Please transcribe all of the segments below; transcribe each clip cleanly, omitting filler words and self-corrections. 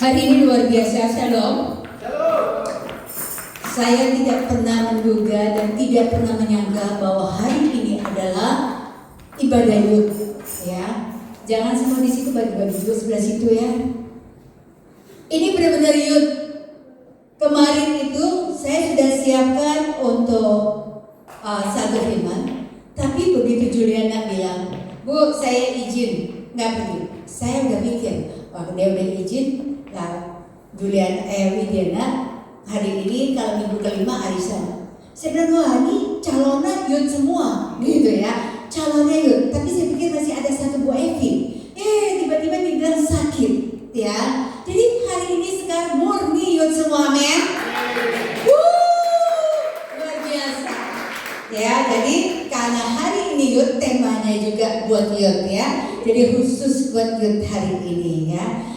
Hari ini luar biasa, shalom. Saya tidak pernah menduga dan tidak pernah menyangka bahwa hari ini adalah ibadah Yud, ya. Jangan semua di situ bagi-bagi juga sebelah situ ya. Ini benar-benar Yud. Kemarin itu saya sudah siapkan untuk satu firman, tapi begitu Juliana bilang, Bu, saya izin nggak pergi. Saya udah mikir, dia udah izin. Nah, Widiana hari ini kalau minggu kelima arisan. Saya bilang, wah ini calonnya Yud semua, gitu ya. Calonnya Yud, tapi saya pikir masih ada satu Bu Evi. Tiba-tiba dibilang sakit, ya. Jadi hari ini sekarang murni Yud semua, men. Luar biasa. Ya, jadi karena hari ini Yud, temanya juga buat Yud ya. Jadi khusus buat Yud hari ini ya.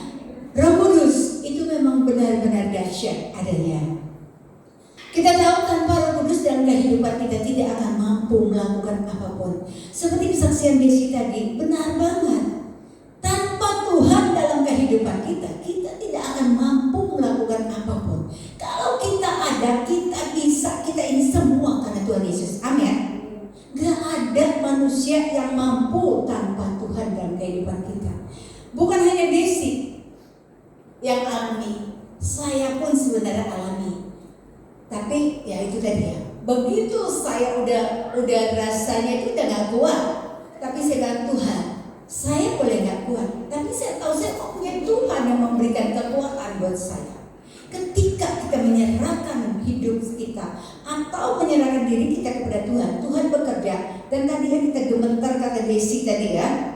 Roh Kudus itu memang benar-benar dahsyat adanya. Kita tahu tanpa Roh Kudus dalam kehidupan kita tidak akan mampu melakukan apapun. Seperti kesaksian Desi tadi, benar banget. Tanpa Tuhan dalam kehidupan kita, kita tidak akan mampu melakukan apapun. Kalau kita ada, kita bisa, kita ini semua karena Tuhan Yesus. Amin. Gak ada manusia yang mampu tanpa Tuhan dalam kehidupan kita. Bukan hanya Desi yang alami, saya pun sebenarnya alami. Tapi ya itu tadi ya. Begitu saya udah rasanya itu udah gak kuat. Tapi saya bilang, Tuhan, saya boleh gak kuat, tapi saya tahu saya kok punya Tuhan yang memberikan kekuatan buat saya. Ketika kita menyerahkan hidup kita atau menyerahkan diri kita kepada Tuhan, Tuhan bekerja. Dan tadi kita gemetar kata Desi tadi ya,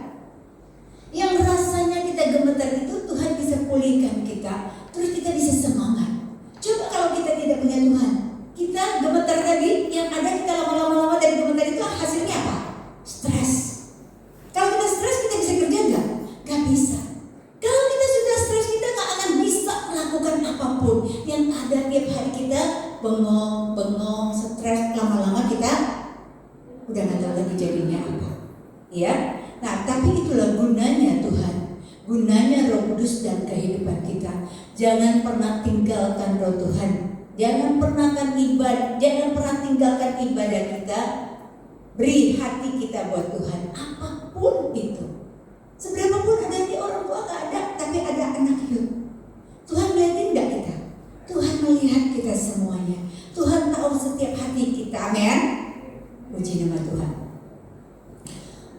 yang rasanya kita gemetar itu Tuhan bisa pulihkan kita, terus kita bisa semangat. Coba kalau kita tidak punya Tuhan, kita gemetar tadi, yang ada kita lama-lama dari gemetar itu hasilnya apa? Stres. Kalau kita stres, kita bisa kerja nggak? Nggak bisa. Kalau kita sudah stres, kita nggak akan bisa melakukan apapun. Yang ada tiap hari kita bengong, stres, lama-lama kita udah nggak tahu lagi jadinya apa. Ya. Nah, tapi itulah gunanya Tuhan, gunanya Roh Kudus dan kehidupan kita. Jangan pernah tinggalkan Roh Tuhan, jangan pernah tinggalkan ibadah kita. Beri hati kita buat Tuhan, apapun itu. Seberapapun ada di orang tua gak ada, tapi ada anak Yud. Tuhan melihatin gak kita? Tuhan melihat kita semuanya. Tuhan tahu setiap hati kita, amin. Puji nama Tuhan.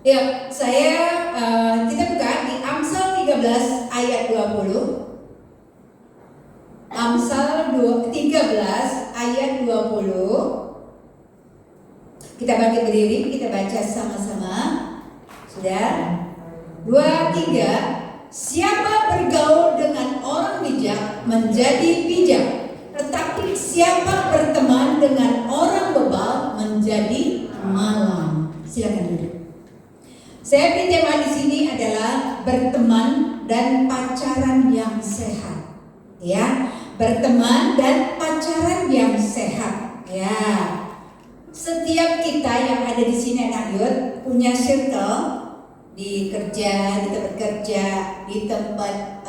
Ya, kita buka di Amsal 13 ayat 20. Amsal 13 ayat 20. Kita bangkit berdiri, kita baca sama-sama. Sudah? 2, 3. Siapa bergaul dengan orang bijak menjadi bijak, tetapi siapa berteman dengan orang bebal menjadi malang. Silakan duduk. Saya pilih tema di sini adalah berteman dan pacaran yang sehat. Ya, berteman dan pacaran yang sehat. Ya, setiap kita yang ada di sini anak Yud punya circle di kerja, di tempat kerja, di tempat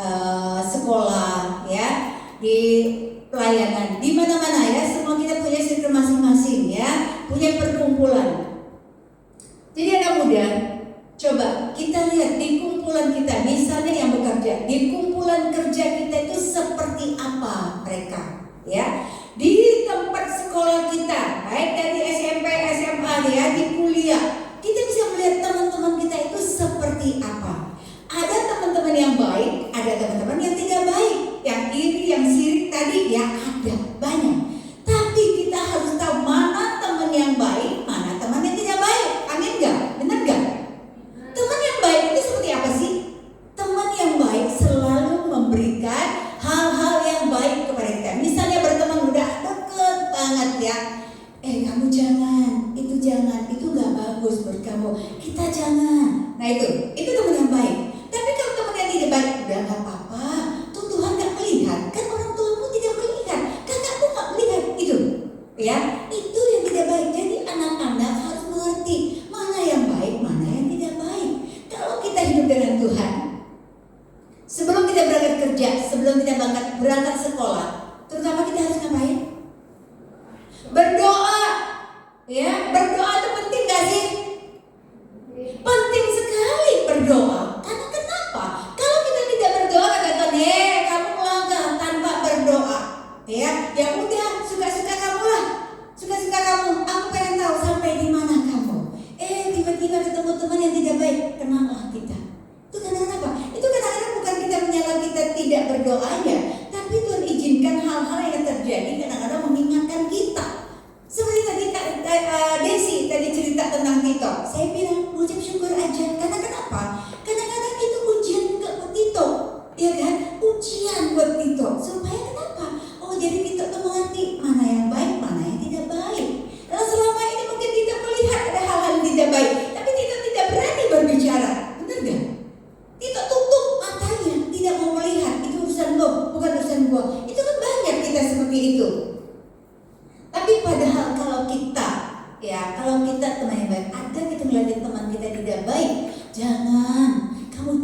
sekolah, ya, di pelayanan, di mana-mana ya. Semua kita punya circle masing-masing ya, punya perkumpulan. Jadi anak muda, coba kita lihat di kumpulan kita, misalnya yang bekerja, di kumpulan kerja kita itu seperti apa mereka, ya? Di tempat sekolah kita, baik dari SMP, SMA, ya, di kuliah, kita bisa melihat teman-teman kita itu seperti apa. Ada teman-teman yang baik, ada teman-teman yang tidak baik, yang iri, yang sirik tadi, ya ada banyak. Tapi kita harus tahu mana teman yang baik, mana teman yang tidak baik. Amin nggak? Benar nggak? Teman yang baik itu seperti apa sih? Teman yang baik selalu memberikan hal-hal yang baik kepada kita. Misalnya berteman udah deket banget ya. Kamu jangan, itu gak bagus buat kamu. Kita jangan. Nah itu teman yang baik. Tapi kalau teman yang tidak baik, udah gak apa-apa. Tuh Tuhan gak melihat. Kan orang tuamu tidak melihat. Kakakmu gak melihat.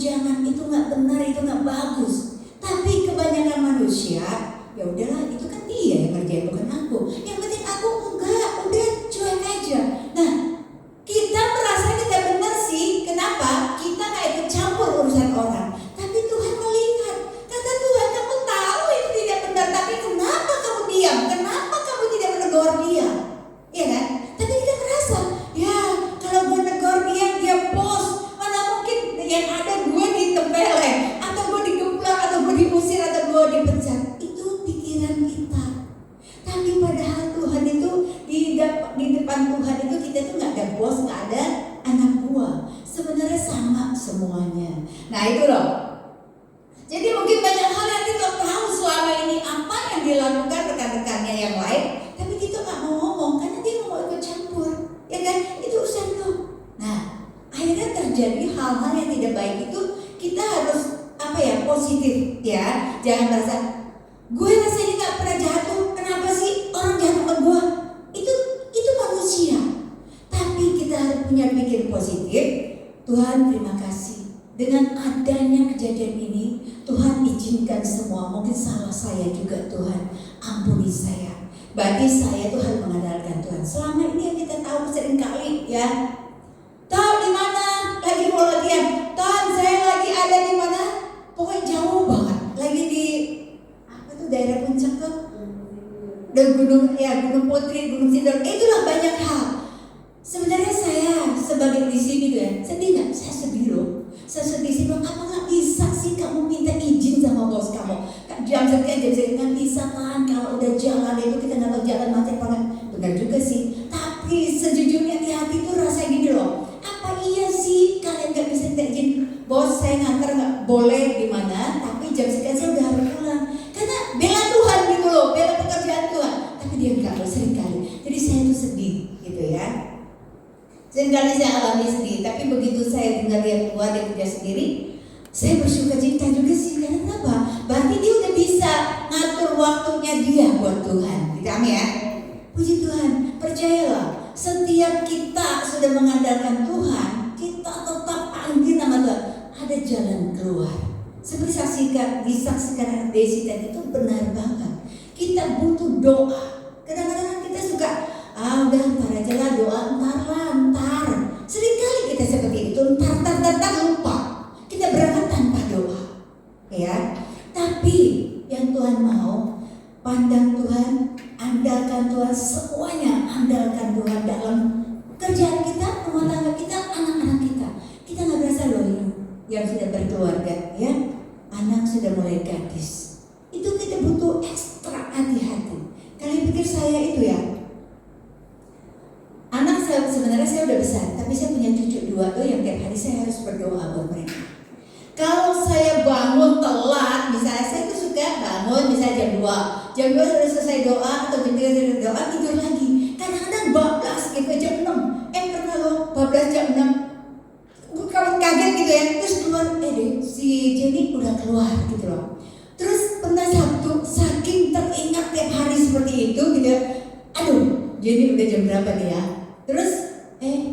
jangan, itu nggak benar, itu nggak bagus. Tapi kebanyakan manusia, ya udahlah, itu kan dia yang ngerjain, bukan aku. Yang penting aku enggak, udah cuek aja. Nah, kita merasa kita benar sih. Kenapa? Kita nggak ikut campur urusan orang. Tapi Tuhan melihat. Kata Tuhan, kamu tahu itu tidak benar, tapi kenapa kamu diam? Kenapa kamu tidak menegur dia? Iya kan? Tapi kita merasa, ya kalau gue negor dia bos. Mana mungkin yang ada gue ditempeleng, atau gue digemblak, atau gue diusir, atau gue dipecat. Itu pikiran kita. Tapi padahal Tuhan itu di depan Tuhan itu kita tuh nggak ada bos, nggak ada anak buah. Sebenarnya sama semuanya. Nah itu loh. Jadi mungkin banyak hal yang kita tahu selama ini apa yang dilakukan rekan-rekannya yang lain, tapi kita nggak mau ngomong karena dia nggak mau ikut campur, ya kan? Itu urusan lo. Nah, akhirnya terjadi hal-hal yang tidak baik itu kita harus positif ya. Jangan merasa gue rasanya nggak pernah jatuh, kenapa sih orang jatuh ke gue? Itu manusia. Tapi kita harus punya pikir positif. Tuhan terima kasih dengan adanya kejadian ini. Tuhan izinkan semua, mungkin salah saya juga Tuhan, ampuni saya. Berarti saya tuh harus mengandalkan Tuhan. Selama ini yang kita tahu seringkali ya, tahu di mana lagi mau latihan, Tuhan saya lagi ada di mana, pokoknya jauh banget, lagi di daerah puncak tuh, dan gunung Putri, Gunung Sindur, itulah banyak hal. Sebenarnya saya sebagai di sini tuh ya, sedih nggak? Saya sedih loh. Saya sedih sih, apa nggak bisa sih kamu minta izin sama bos kamu? Jam sekian nggak bisa kan? Kalau udah jalan itu kita nggak tahu jalan macet banget. Benar juga sih. Tapi sejujurnya di hati tuh rasanya gini loh. Apa iya sih kalian nggak bisa minta izin? Bos saya nganter nggak boleh di mana? Tapi jam sekian saya udah harus pulang. Karena bela Tuhan gitu loh, bela pekerjaan Tuhan. Tapi dia nggak loh seringkali. Jadi saya tuh sedih gitu ya. Seringkali saya alami sedih, tapi begitu saya tinggal dia keluar, dia kerja sendiri, saya bersuka cita juga sih. Karena kenapa? Berarti dia udah bisa ngatur waktunya dia buat Tuhan. Gitu, amin ya. Puji Tuhan, percayalah, setiap kita sudah mengandalkan Tuhan, kita tetap panggil nama Tuhan, ada jalan keluar. Seperti disaksikan Desi tadi itu benar banget. Kita butuh doa. Kadang-kadang kita suka udah ntar aja lah doa, ntar. Seringkali kita seperti itu, ntar lupa. Kita berangkat tanpa doa, ya. Tapi yang Tuhan mau, pandang Tuhan, andalkan Tuhan semuanya, andalkan Tuhan dalam kerjaan kita, rumah tangga kita, anak-anak kita. Kita nggak berasa loh yang sudah berkeluarga, ya, anak sudah mulai gadis. Itu kita butuh ekstra hati-hati. Kalian pikir saya itu ya? Anak saya sebenarnya saya udah besar, tapi saya punya cucu 2 tuh yang tiap hari saya harus berdoa buat mereka. Kalau saya bangun telat, misalnya saya tuh suka bangun misalnya jam 2 sudah selesai doa atau jam 3 sudah doa, tidur lagi. Kadang-kadang bablas gitu jam 6. Pernah loh bablas jam 6. Kamu kaget gitu ya, terus keluar, si Jenny udah keluar gitu loh. Terus pernah Sabtu, saking teringat tiap hari seperti itu gitu, aduh Jenny udah jam berapa nih ya? Terus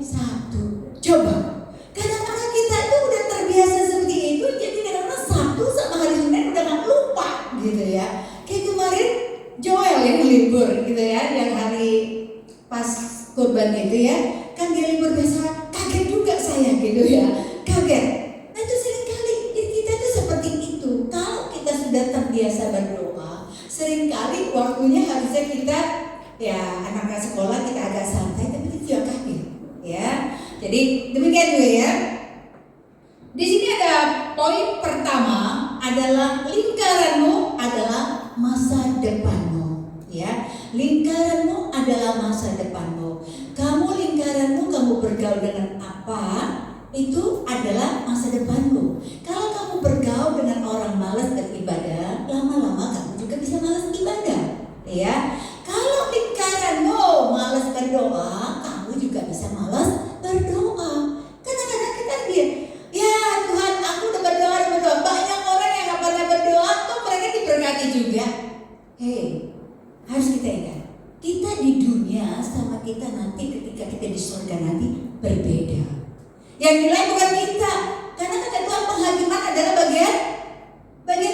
Sabtu, coba. Kadang-kadang kita itu udah terbiasa seperti itu, jadi kadang-kadang Sabtu sama hari Senin udah gak lupa gitu ya. Kayak kemarin Joel yang libur gitu ya, yang hari pas kurban gitu ya, kan dia libur biasa, kaget juga saya gitu ya, kaget. Nah itu seringkali kita tuh seperti itu. Kalau kita sudah terbiasa berdoa, seringkali waktunya harusnya kita ya anak-anak sekolah kita agak santai, tapi kita juga kaget ya. Jadi demikian juga ya. Di sini ada poin pertama adalah lingkaranmu adalah masa depanmu ya. Lingkaranmu adalah masa depanmu. Kamu bergaul dengan apa, itu adalah masa depanmu. Kalau kamu bergaul dengan orang malas beribadah, lama-lama kamu juga bisa malas ibadah ya. Kalau lingkaranmu malas berdoa, kamu juga bisa malas berdoa. Kadang-kadang kita lihat, ya Tuhan aku udah berdoa. Banyak orang yang gak pernah berdoa, tuh mereka diberkati juga. Harus kita ingat, kita di dunia sama kita nanti ketika kita di surga nanti berbeda. Yang nilai bukan kita, Karena kata Tuhan penghakiman adalah bagian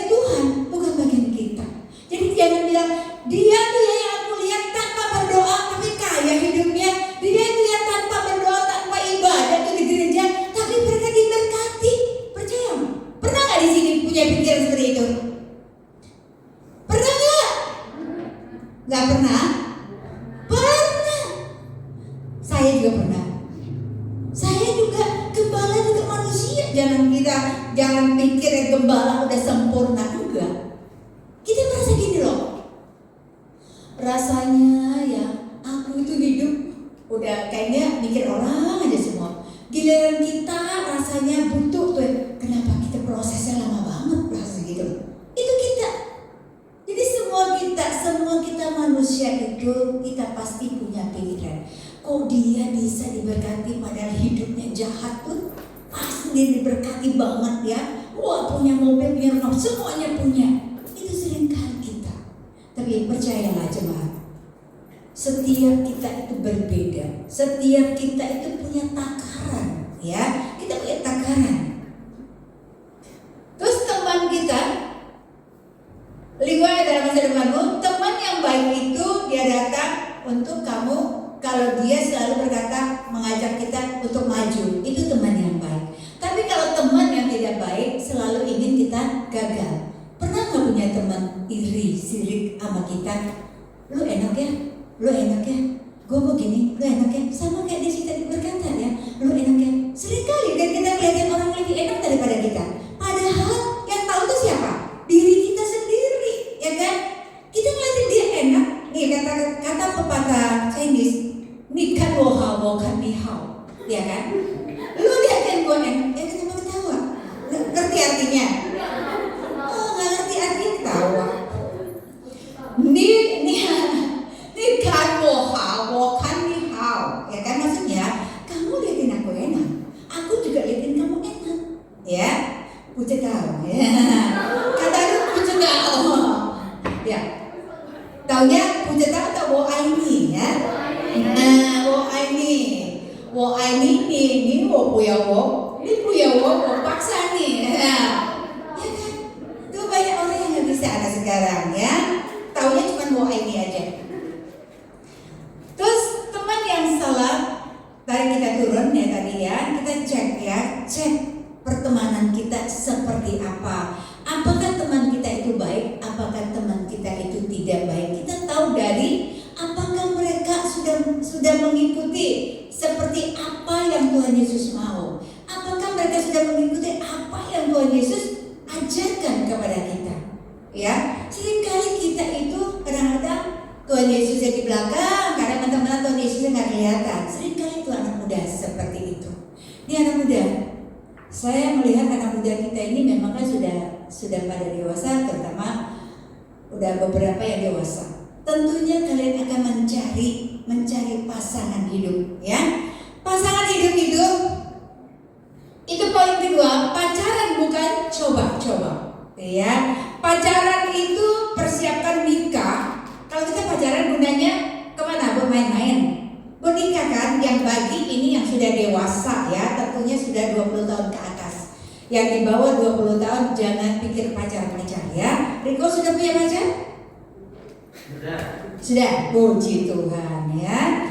Tuhan, bukan bagian kita. Jadi jangan bilang dia tuh yang aku lihat tanpa berdoa tapi kaya hidupnya. Dia tuh yang tanpa berdoa, tanpa ibadah tuh di gereja, tapi mereka diberkati. Percaya nggak? Pernah nggak di sini punya pikiran seperti itu? Pernah nggak? Nggak pernah? Pernah. Saya juga pernah. Saya juga, gembala juga manusia. Jangan pikir gembala udah sempurna, enggak. Kita merasa gini loh. Rasanya ya aku itu hidup udah kayaknya mikir orang aja semua. Giliran kita rasanya butuh tuh. Kenapa kita prosesnya lama banget rasa gitu. Itu kita. Jadi semua kita manusia itu kita pasti punya pikiran. Kok dia bisa diberkati padahal hidupnya jahat tuh? Pasti dia diberkati banget ya. Wah, punya mobil, punya rumah, semuanya punya. Itu seringkali kita. Tapi percayalah jemaat, setiap kita itu berbeda. Setiap kita itu punya takaran, ya. Kita punya takaran. Terus teman kita, lingkungan dalam masa depanmu, teman yang baik itu dia datang untuk kamu. Kalau dia selalu berkata mengajak kita untuk maju, itu teman yang baik. Tapi kalau teman yang tidak baik selalu ingin kita gagal. Pernah nggak punya teman iri, sirik sama kita? Lu enak ya, gue begini, lu enak ya. Sama kayak di situ berkata ya, lu enak ya. Sering kali kan kita kelihatan orang lebih enak daripada kita. Padahal yang tahu itu siapa? Diri kita sendiri, ya kan? Kita ngeliatin dia enak. Nih kata pepatah Chinese, ni kan wo hao, kan ni hao, ya kan? Lu liatin gue enak, ya kenapa ketawa? Ngerti artinya? Oh, nggak ngerti artinya ketawa. Ni kan wo hao, kan ni hao, ya kan? Maksudnya kamu liatin aku enak, aku juga liatin kamu enak, ya? Pucat tahu, ya? Kata lu pucat tahu, ya? Taunya pucat tahu atau wo ini, ya? Nah, wo ini ni wo punya wo paksa nih, ya kan? Tuh banyak orang yang nggak bisa anak sekarang, ya? Taunya cuma wo ini aja. Terus teman yang salah, tadi kita turun ya tadi ya, kita cek pertemanan kita seperti apa. Apakah teman kita itu baik? Apakah teman kita itu tidak baik? Kita tahu dari apakah mereka sudah mengikuti seperti apa yang Tuhan Yesus mau? Apakah mereka sudah mengikuti apa yang Tuhan Yesus ajarkan kepada kita? Ya, seringkali kita itu kadang-kadang Tuhan Yesus di belakang, kadang teman-teman Tuhan Yesus nggak kelihatan. Seringkali itu anak muda seperti itu. Ini anak muda. Saya melihat anak muda kita ini memang kan sudah pada dewasa, terutama udah beberapa yang dewasa. Tentunya kalian akan mencari pasangan hidup, ya. Pasangan hidup itu poin kedua, pacaran bukan coba-coba, ya. Pacaran itu persiapkan nikah. Kalau kita pacaran gunanya kemana? Bermain-main. Bernikah kan, yang bagi ini yang sudah dewasa ya, tentunya sudah 20 tahun ke atas. Yang di bawah 20 tahun jangan pikir pacar ya. Riko sudah punya pacar? Sudah, puji Tuhan ya.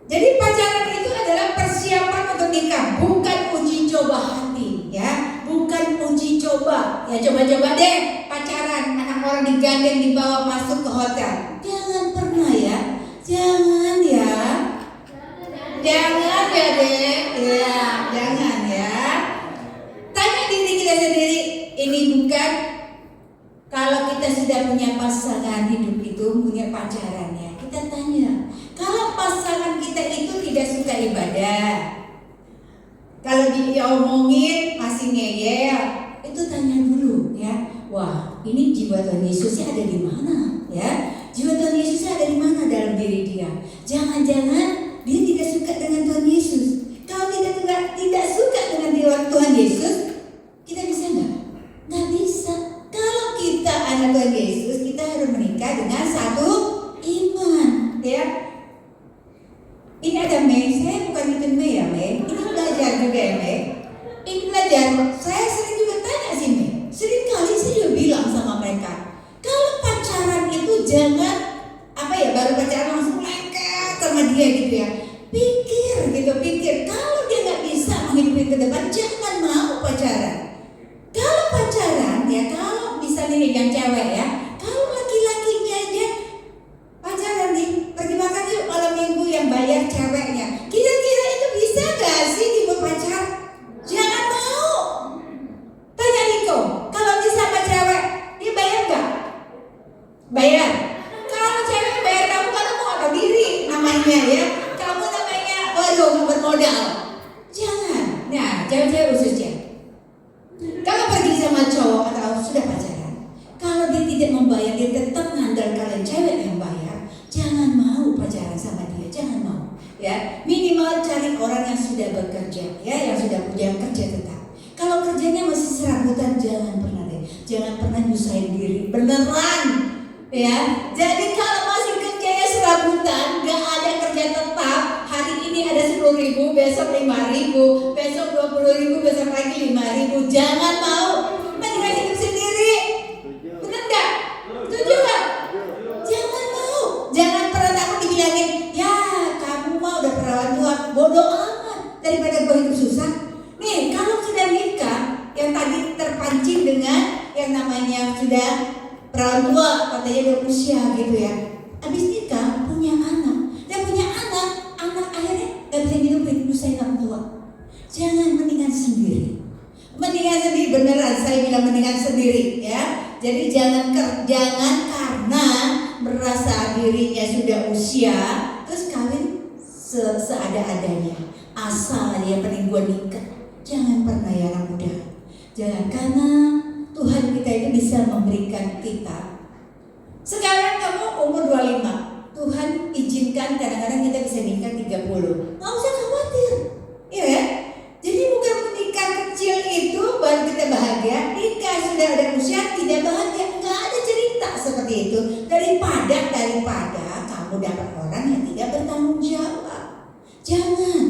Jadi pacaran itu adalah persiapan untuk nikah, bukan uji coba hati ya, bukan uji coba. Ya coba-coba deh pacaran, anak orang digandeng dibawa masuk ke hotel. Jangan pernah ya, jangan ya deh, ya jangan ya. Tanya diri kita sendiri, ini bukan kalau kita sudah punya pasangan hidup itu, punya pacarannya, kita tanya, kalau pasangan kita itu tidak suka ibadah, kalau diomongin masih ngeyel, itu tanya dulu ya. Wah, ini jiwa Tuhan Yesusnya ada di mana ya? Jiwa Tuhan Yesusnya ada di mana dalam diri dia? Jangan-jangan dia tidak suka dengan Tuhan Yesus. Kalau tidak suka dengan Tuhan Yesus, kita bisa nggak? Nggak bisa. Kalau kita anak Tuhan Yesus, kita harus menikah dengan satu iman, ya. Ini ada Mei, saya bukan ngikutin Mei ya Mei. Ini belajar juga ya Mei. Ini belajar Bayar. Kalau cewek bayar kamu, kalau mau ada diri namanya ya. Kamu namanya, waduh, nggak bermodal. Jangan. Nah, cewek-cewek khususnya. Kalau pergi sama cowok atau sudah pacaran, kalau dia tidak membayar, dia tetap mengandalkan cewek yang bayar. Jangan mau pacaran sama dia, jangan mau. Ya, minimal cari orang yang sudah bekerja, ya, yang sudah punya kerja tetap. Kalau kerjanya masih serabutan, jangan pernah deh, jangan pernah nyusahin diri, beneran, ya. Jadi kalau masih kerjanya serabutan, nggak ada kerja tetap, hari ini ada 10.000, besok 5.000, besok 20.000, besok lagi 5.000, jangan mau, mendingan hidup sendiri, bener nggak? Setuju nggak? Jangan mau, jangan pernah takut dibilangin, ya kamu mah udah perawan tua, bodoh amat daripada gue hidup susah. Nih, kalau sudah nikah, yang tadi terpancing dengan yang namanya sudah perawan tua, katanya udah usia gitu ya. Habis nikah, punya anak, dan punya anak akhirnya gak bisa hidupin, nyusahin orang tua. Jangan, mendingan sendiri. Mendingan sendiri, beneran saya bilang mendingan sendiri ya. Jadi jangan karena merasa dirinya sudah usia terus kawin seada-adanya. Asal dia penting gua nikah. Jangan pernah ya anak muda. Jangan, karena Tuhan kita itu bisa memberikan kita. Sekarang kamu umur 25, Tuhan izinkan kadang-kadang kita bisa nikah 30. Nggak usah khawatir, iya ya. Jadi bukan menikah kecil itu baru kita bahagia. Nikah sudah ada usia tidak bahagia, nggak ada cerita seperti itu. Daripada kamu dapat orang yang tidak bertanggung jawab. Jangan.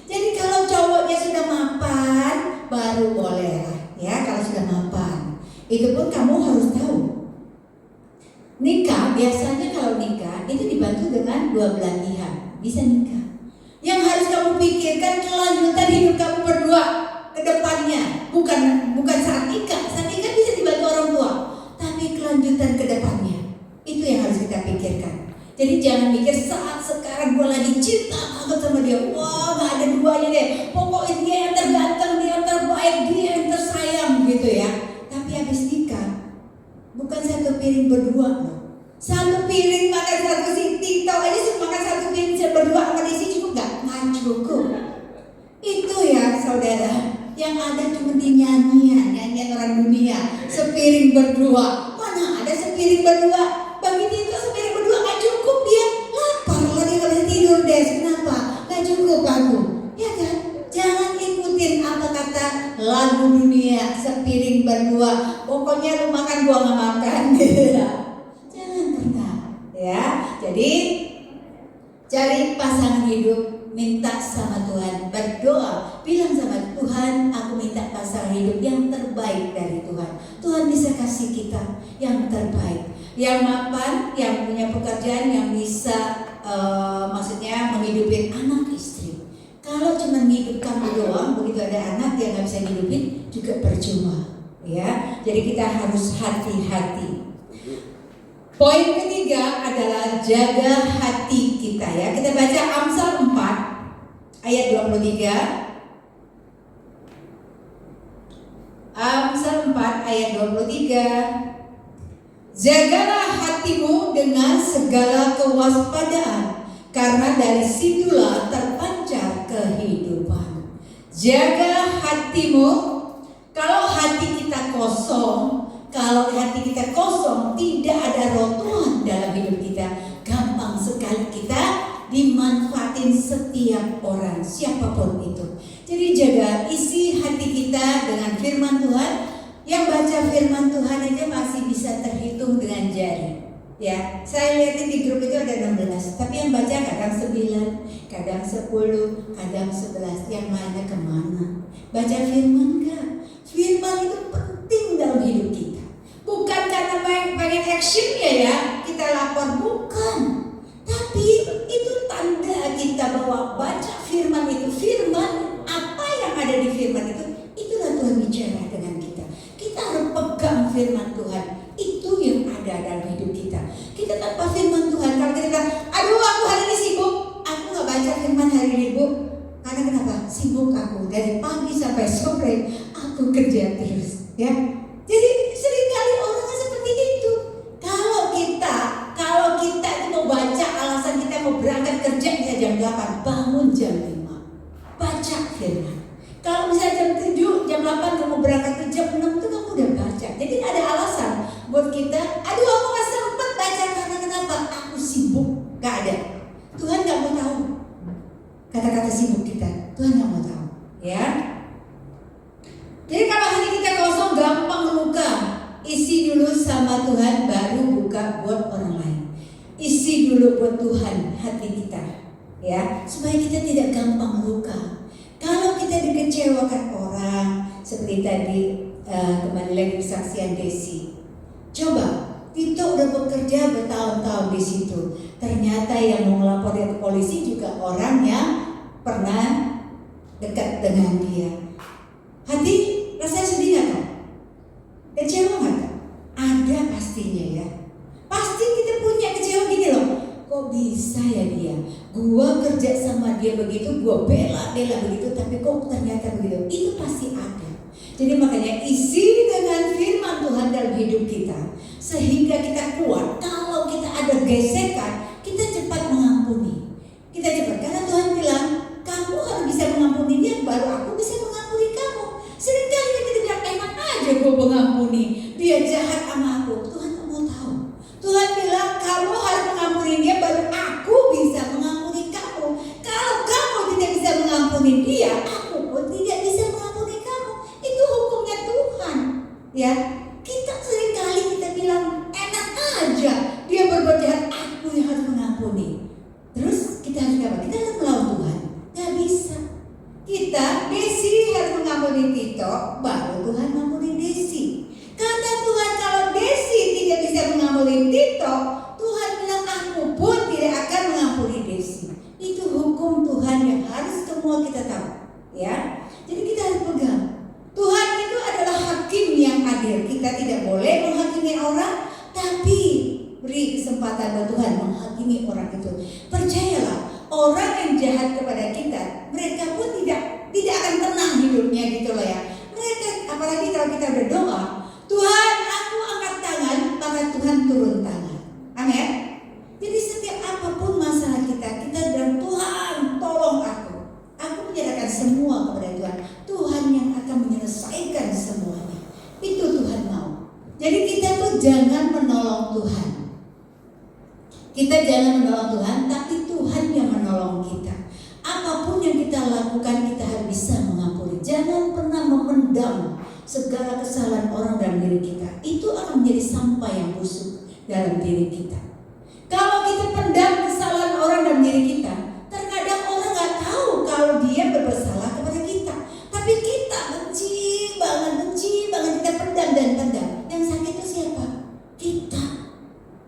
Jadi kalau cowoknya sudah mapan, baru boleh lah ya. Kalau sudah mapan, itu pun kamu harus tahu. Nikah, biasanya kalau nikah itu dibantu dengan dua belah pihak, bisa nikah. Yang harus kamu pikirkan kelanjutan hidup kamu berdua ke depannya, bukan saat nikah. Saat nikah bisa dibantu orang tua, tapi kelanjutan ke depannya itu yang harus kita pikirkan. Jadi jangan mikir saat sekarang gue lagi cinta banget sama dia, wah gak ada duanya deh, pokoknya dia yang terganteng, dia yang terbaik, dia yang tersayang gitu ya. Tapi habis nikah bukan satu piring berdua loh. Satu piring makan satu si TikTok aja makan satu piring berdua sama isi cukup nggak? Nggak cukup. Itu ya saudara, yang ada cuma di nyanyian orang dunia. Sepiring berdua, mana ada sepiring berdua? Bagi TikTok sepiring berdua nggak cukup, dia lapar kalau dia nggak bisa tidur deh. Kenapa? Nggak cukup aku, ya kan? Jangan ikutin apa kata lagu dunia, sepiring berdua. Pokoknya lu makan gua nggak makan, jangan pernah, ya. Jadi cari pasangan hidup, minta sama Tuhan, berdoa, bilang sama Tuhan, aku minta pasangan hidup yang terbaik dari Tuhan. Tuhan bisa kasih kita yang terbaik, yang mapan, yang punya pekerjaan, yang bisa maksudnya menghidupin anak istri. Kalau cuma hidup kamu doang, begitu ada anak yang nggak bisa hidupin juga percuma, ya. Jadi kita harus hati-hati. Poin ketiga adalah jaga hati kita ya. Kita baca Amsal 4 ayat 23. Amsal 4 ayat 23. Jagalah hatimu dengan segala kewaspadaan, karena dari situlah terpancar kehidupan. Jaga hatimu. Kalau hati kita kosong, tidak ada roh Tuhan dalam hidup kita, gampang sekali kita dimanfaatin setiap orang, siapapun itu. Jadi jaga isi hati kita dengan firman Tuhan. Yang baca firman Tuhan aja masih bisa terhitung dengan jari. Ya, saya lihat di grup itu ada 16, tapi yang baca kadang 9, kadang 10, kadang 11, yang lainnya kemana? Baca firman gak? Firman itu penting dalam hidup kita. Bukan karena pengen actionnya ya, kita lapor, bukan. Tapi itu tanda kita bahwa baca firman itu, firman apa yang ada di firman itu, itulah Tuhan bicara dengan kita. Kita harus pegang firman Tuhan, itu yang ada dalam hidup kita. Kita tanpa firman Tuhan, kalau kita bilang, aduh aku hari ini sibuk, aku gak baca firman hari ini Bu. Karena kenapa? Sibuk aku, dari pagi sampai sore, aku kerja terus ya. Jadi seringkali orangnya seperti itu. Kalau kita juga buat orang lain. Isi dulu buat Tuhan hati kita, ya, supaya kita tidak gampang luka. Kalau kita dikecewakan orang, seperti tadi kembali lagi kesaksian Desi. Coba, Tito udah bekerja bertahun-tahun di situ. Ternyata yang mau melapor dia ke polisi juga orang yang pernah dekat dengan dia. Hati rasanya sedih nggak kan? Kecewa nggak kan? Ada pastinya ya. Pasti kita punya kecewa gini loh. Kok bisa ya dia? Gua kerja sama dia begitu, gua bela begitu, tapi kok ternyata begitu. Itu pasti ada. Jadi makanya isi dengan firman Tuhan dalam hidup kita, sehingga kita kuat. Kalau kita ada gesekan, kita cepat mengampuni. Kita cepat, karena Tuhan bilang, kamu harus bisa mengampuni dia, baru aku bisa mengampuni kamu. Seringkali kita tidak enak aja gue mengampuni, dia jahat sama aku. Tuhan tak mau tahu. Tuhan bilang, kamu harus mengampuni dia, baru aku bisa mengampuni kamu. Kalau kamu tidak bisa mengampuni dia, aku pun tidak bisa mengampuni kamu. Itu hukumnya Tuhan, ya. Kita seringkali kita bilang enak aja dia berbuat jahat, aku yang harus mengampuni. Terus kita harus apa? Kita harus melawan Tuhan. Gak bisa. Kita Desi harus mengampuni Tito, baru Tuhan mengampuni Desi. Kata Tuhan, kalau Desi tidak bisa mengampuni Tito, Tuhan bilang aku pun tidak akan mengampuni Desi. Itu hukum Tuhan yang harus semua kita tahu, ya. Jadi kita harus pegang. Tuhan itu adalah hakim yang adil. Kita tidak boleh menghakimi orang, tapi beri kesempatan buat Tuhan menghakimi orang itu. Percayalah, orang yang jahat kepada kita, mereka pun tidak akan tenang hidupnya gitu loh ya. Mereka, apalagi kalau kita berdoa, Tuhan aku angkat tangan, maka Tuhan turun tangan. Amin. Jadi setiap apapun masalah kita bilang Tuhan tolong aku. Aku menyerahkan semua kepada Tuhan. Tuhan yang akan menyelesaikan semuanya. Itu Tuhan mau. Jadi kita tuh jangan menolong Tuhan. Kita jangan menolong Tuhan, tapi Tuhan yang menolong kita. Apapun yang kita lakukan, kita harus bisa mengampuni. Jangan pernah memendam segala kesalahan orang dalam diri kita. Itu akan menjadi sampah yang busuk dalam diri kita. Kalau kita pendam kesalahan orang dalam diri kita, terkadang orang gak tahu kalau dia bersalah kepada kita. Tapi kita benci banget kita pendam dan pendam. Yang sakit itu siapa?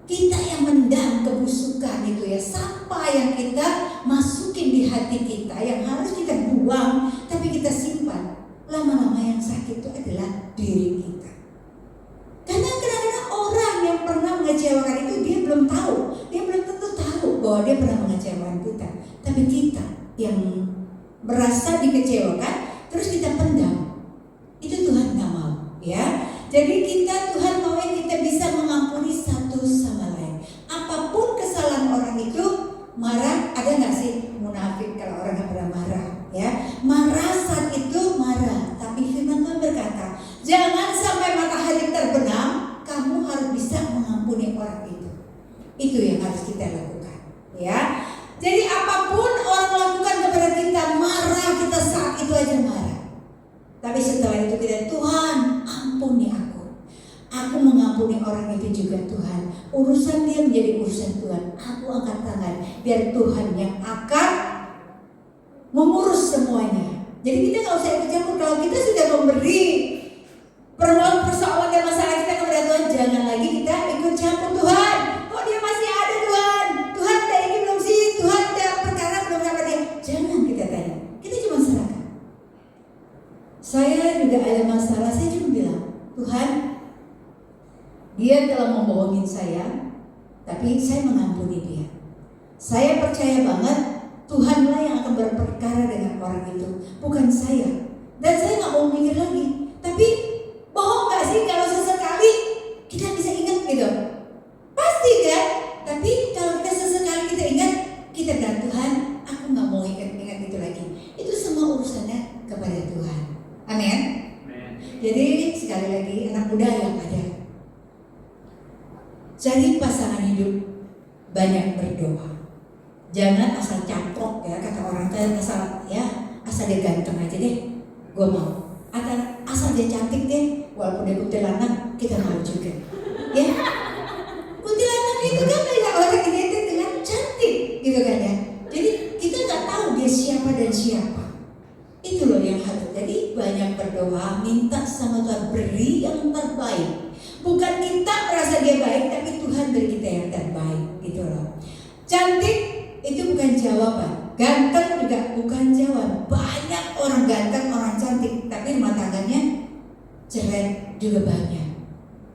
Kita yang mendam kebusukan itu ya, sampah yang kita masukin di hati kita, yang harus kita buang, tapi kita simpan. Lama-lama yang sakit itu adalah diri kita. Karena kadang-kadang orang yang pernah mengecewakan itu dia belum tentu tahu bahwa dia pernah mengecewakan kita. Tapi kita yang merasa dikecewakan, terus kita pendam. Itu Tuhan gak mau, ya. Jadi Tuhan mau kita bisa mengampuni satu sama lain. Apapun kesalahan orang itu, marah, ada gak sih munafik kalau orang gak pernah marah, ya. Marah saat itu marah, tapi firman Tuhan berkata, jangan sampai matahari terbenam, kamu harus bisa mengampuni orang itu. Itu yang harus kita lakukan, ya. Jadi apapun orang lakukan kepada kita, marah kita saat itu aja marah. Tapi setelah itu kita, Tuhan ampuni aku. Aku mengampuni orang itu juga Tuhan. Urusan dia menjadi urusan Tuhan. Aku angkat tangan, biar Tuhan yang akan mengurus semuanya. Jadi kita gak usah ikut campur. Kalau kita sudah memberi persoalan dan masalah kita kepada Tuhan, jangan lagi kita ikut campur. Tuhan, kok dia masih ada Tuhan? Tuhan ada ini belum sih? Tuhan ada perkara belum sama dia? Jangan kita tanya. Kita cuma serahkan. Saya juga ada masalah, saya cuma bilang, Tuhan, dia telah membohongin saya, tapi saya mengampuni dia. Saya percaya banget Tuhanlah yang akan berperkara dengan orang itu, bukan saya. Dan saya gak mau mikir lagi. Tapi bohong gak sih kalau sesekali kita bisa ingat gitu? Pasti kan? Tapi kalau kita sesekali kita ingat, kita bilang Tuhan, aku gak mau ingat itu lagi. Itu semua urusannya kepada Tuhan. Amin. Jadi sekali lagi anak muda yang ada, cari pasangan hidup, banyak berdoa. Jangan asal caplok ya, kata orang tua, asal dia ganteng aja deh, gue mau. Atau asal dia cantik deh, walaupun dia kuntilanak, kita mau juga. Ya, kuntilanak Cantik itu bukan jawaban, ganteng juga bukan jawaban. Banyak orang ganteng, orang cantik, tapi rumah tangganya jelek juga banyak.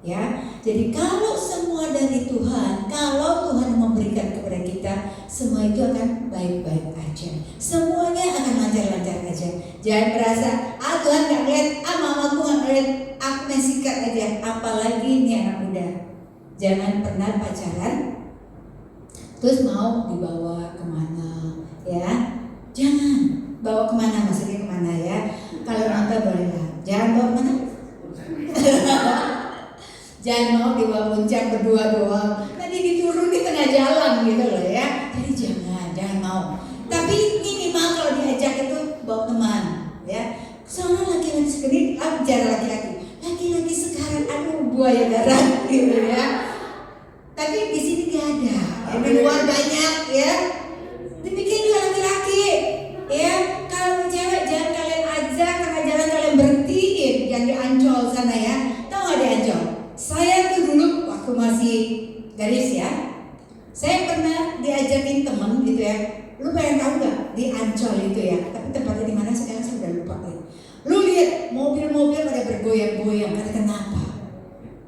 Ya, jadi kalau semua dari Tuhan, kalau Tuhan memberikan kepada kita, semua itu akan baik-baik aja. Semuanya akan lancar-lancar aja. Jangan merasa, Tuhan gak ngeliat, mamaku gak ngeliat, aku main sikat aja. Apalagi ini anak muda. Jangan pernah pacaran terus mau dibawa kemana, ya? Jangan bawa kemana, maksudnya kemana ya? Kalau nonton boleh lah. Jangan bawa kemana? Jangan mau dibawa puncak berdua doang. Nanti diturun di tengah jalan gitu loh ya. Jadi jangan mau. Tapi minimal kalau diajak itu bawa teman, ya. Soalnya laki-laki segini, bicara laki-laki sekarang, buaya darat gitu ya. Tapi di sini gak ada. Di luar banyak ya. Demikian juga laki-laki, ya. Kalau cewek jangan kalian ajak tengah jalan, kalian berhentiin yang di Ancol sana ya. Tahu nggak di Ancol? Saya tuh dulu waktu masih gadis ya, saya pernah diajakin temen gitu ya. Lu pengen tahu nggak di Ancol itu ya? Tapi tempatnya di mana sekarang saya udah lupa nih. Lu lihat mobil-mobil pada bergoyang-goyang. Kata kenapa?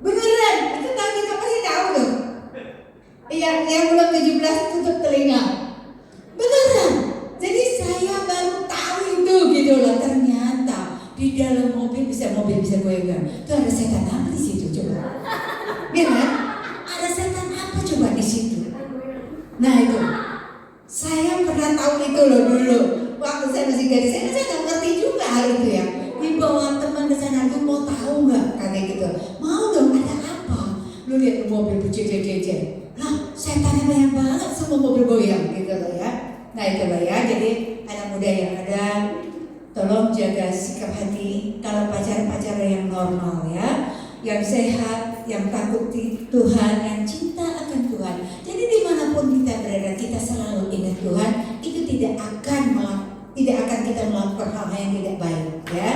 Beneran? Itu tahu kita pasti tahu dong. Yang belum 17 tutup telinga. Beneran? Jadi saya baru tahu itu gitu loh. Ternyata di dalam mobil bisa goyang. Itu ada setan apa di situ coba? Ya kan? Ada setan apa coba di situ? Nah itu, saya pernah tahu itu loh dulu. Waktu saya masih gadis, saya nggak ngerti juga hal itu ya. Dibawa teman ke sana, lu mau tahu nggak? Kayak gitu. Mau dong, ada apa? Lu lihat mobil berjejer-jejer. Lah, setannya banyak banget, semua mobil goyang gitu loh ya. Nah itu loh ya. Jadi anak muda yang ada, tolong jaga sikap hati. Kalau pacaran yang normal ya, yang sehat, yang takut Tuhan, yang cinta akan Tuhan. Jadi dimanapun kita berada, kita selalu ingat Tuhan. Itu tidak akan kita melakukan hal yang tidak baik ya.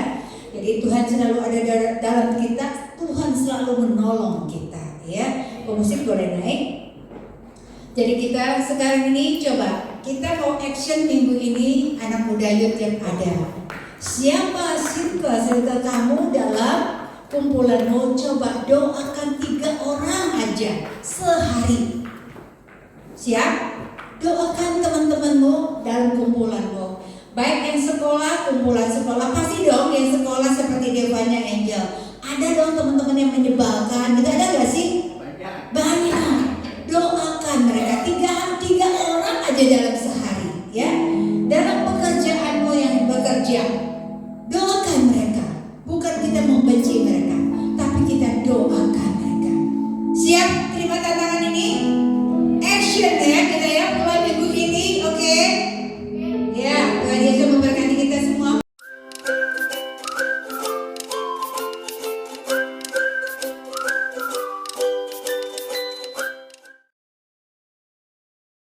Jadi Tuhan selalu ada dalam kita. Tuhan selalu menolong kita ya. Pemusik boleh naik. Jadi kita sekarang ini coba kita mau action minggu ini anak muda youth yang ada. Siapa circle kamu dalam kumpulanmu? Coba doakan 3 orang aja sehari. Siap? Doakan teman-temanmu dalam kumpulanmu. Baik yang sekolah, kumpulan sekolah, pasti dong yang sekolah seperti Devanya Angel. Ada dong teman-teman yang menyebalkan, gitu ada gak sih? Banyak. Doakan mereka 3 orang aja dalam sehari, ya. Dalam pekerjaanmu yang bekerja,